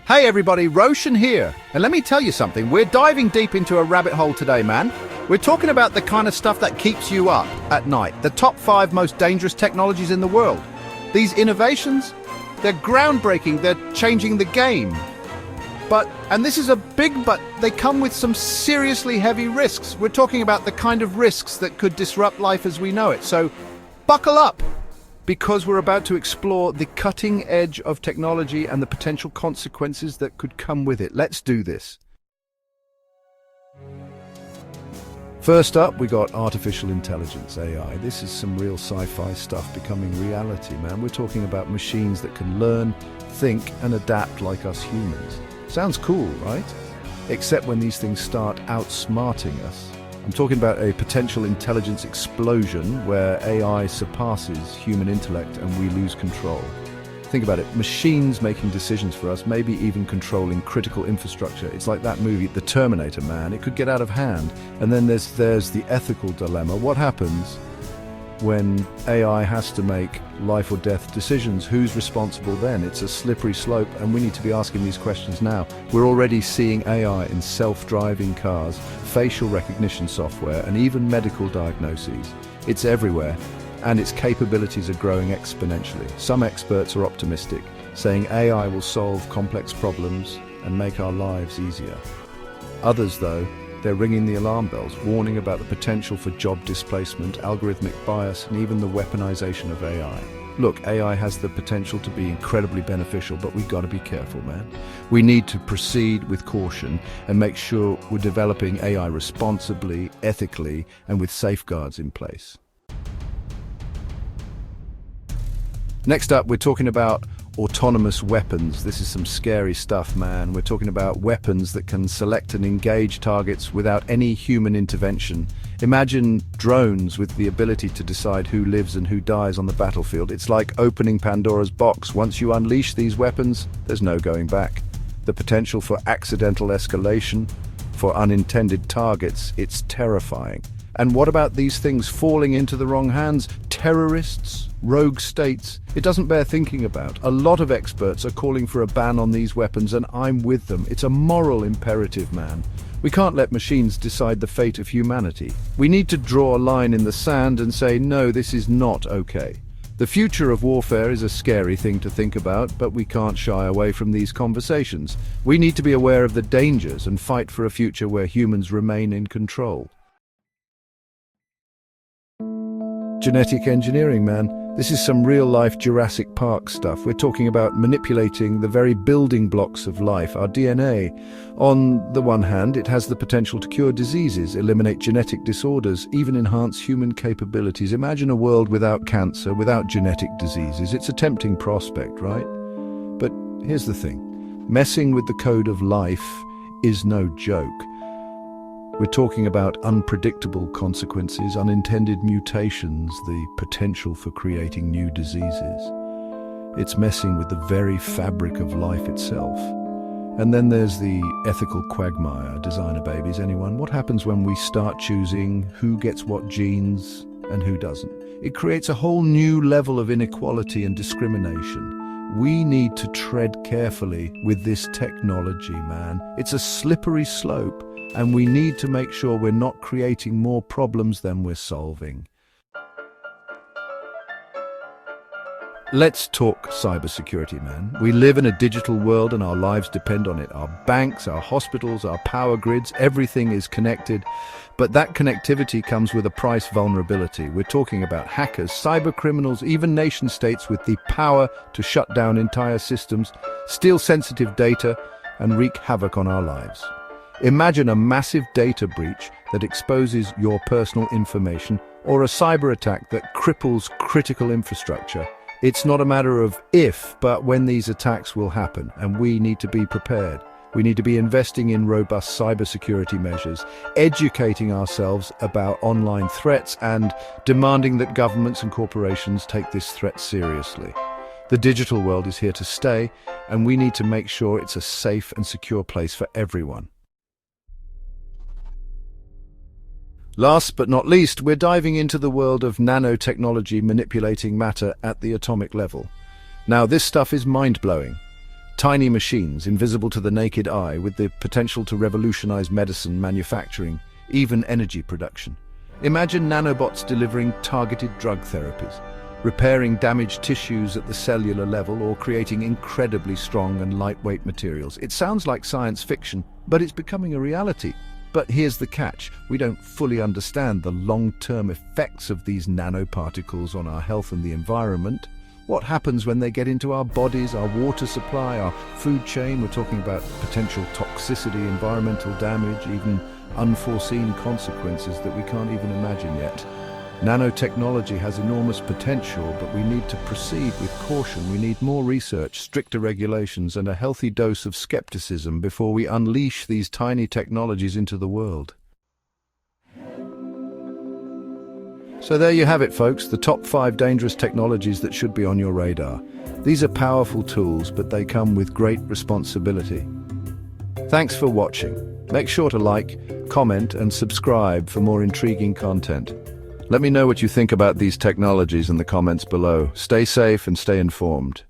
Hey everybody, Roshan here. And let me tell you something, we're diving deep into a rabbit hole today, man. We're talking about the kind of stuff that keeps you up at night, the top 5 most dangerous technologies in the world. These innovations, they're groundbreaking, they're changing the game. And this is a big but, they come with some seriously heavy risks. We're talking about the kind of risks that could disrupt life as we know it. So buckle up, because we're about to explore the cutting edge of technology and the potential consequences that could come with it. Let's do this. First up, we got artificial intelligence, AI. This is some real sci-fi stuff becoming reality, man. We're talking about machines that can learn, think, and adapt like us humans. Sounds cool, right? Except when these things start outsmarting us. I'm talking about a potential intelligence explosion where AI surpasses human intellect and we lose control. Think about it, machines making decisions for us, maybe even controlling critical infrastructure. It's like that movie, The Terminator, man. It could get out of hand. And then there's the ethical dilemma. What happens when AI has to make life or death decisions? Who's responsible then? It's a slippery slope, and we need to be asking these questions now. We're already seeing AI in self-driving cars, facial recognition software, and even medical diagnoses. It's everywhere, and its capabilities are growing exponentially. Some experts are optimistic, saying AI will solve complex problems and make our lives easier. Others, though, they're ringing the alarm bells, warning about the potential for job displacement, algorithmic bias, and even the weaponization of AI. Look, AI has the potential to be incredibly beneficial, but we've got to be careful, man. We need to proceed with caution and make sure we're developing AI responsibly, ethically, and with safeguards in place. Next up, we're talking about autonomous weapons. This is some scary stuff, man. We're talking about weapons that can select and engage targets without any human intervention. Imagine drones with the ability to decide who lives and who dies on the battlefield. It's like opening Pandora's box. Once you unleash these weapons, there's no going back. The potential for accidental escalation, for unintended targets, it's terrifying. And what about these things falling into the wrong hands? Terrorists, rogue states? It doesn't bear thinking about. A lot of experts are calling for a ban on these weapons, and I'm with them. It's a moral imperative, man. We can't let machines decide the fate of humanity. We need to draw a line in the sand and say, no, this is not okay. The future of warfare is a scary thing to think about, but we can't shy away from these conversations. We need to be aware of the dangers and fight for a future where humans remain in control. Genetic engineering, man. This is some real-life Jurassic Park stuff. We're talking about manipulating the very building blocks of life, our DNA. On the one hand, it has the potential to cure diseases, eliminate genetic disorders, even enhance human capabilities. Imagine a world without cancer, without genetic diseases. It's a tempting prospect, right? But here's the thing. Messing with the code of life is no joke. We're talking about unpredictable consequences, unintended mutations, the potential for creating new diseases. It's messing with the very fabric of life itself. And then there's the ethical quagmire, designer babies. Anyone? What happens when we start choosing who gets what genes and who doesn't? It creates a whole new level of inequality and discrimination. We need to tread carefully with this technology, man. It's a slippery slope. And we need to make sure we're not creating more problems than we're solving. Let's talk cybersecurity, man. We live in a digital world and our lives depend on it. Our banks, our hospitals, our power grids, everything is connected. But that connectivity comes with a price: vulnerability. We're talking about hackers, cyber criminals, even nation states with the power to shut down entire systems, steal sensitive data, and wreak havoc on our lives. Imagine a massive data breach that exposes your personal information, or a cyber attack that cripples critical infrastructure. It's not a matter of if, but when these attacks will happen, and we need to be prepared. We need to be investing in robust cybersecurity measures, educating ourselves about online threats, and demanding that governments and corporations take this threat seriously. The digital world is here to stay, and we need to make sure it's a safe and secure place for everyone. Last but not least, we're diving into the world of nanotechnology manipulating matter at the atomic level. Now, this stuff is mind-blowing. Tiny machines, invisible to the naked eye, with the potential to revolutionize medicine, manufacturing, even energy production. Imagine nanobots delivering targeted drug therapies, repairing damaged tissues at the cellular level, or creating incredibly strong and lightweight materials. It sounds like science fiction, but it's becoming a reality. But here's the catch: we don't fully understand the long-term effects of these nanoparticles on our health and the environment. What happens when they get into our bodies, our water supply, our food chain? We're talking about potential toxicity, environmental damage, even unforeseen consequences that we can't even imagine yet. Nanotechnology has enormous potential, but we need to proceed with caution. We need more research, stricter regulations, and a healthy dose of skepticism before we unleash these tiny technologies into the world. So there you have it, folks, the top 5 dangerous technologies that should be on your radar. These are powerful tools, but they come with great responsibility. Thanks for watching. Make sure to like, comment, and subscribe for more intriguing content. Let me know what you think about these technologies in the comments below. Stay safe and stay informed.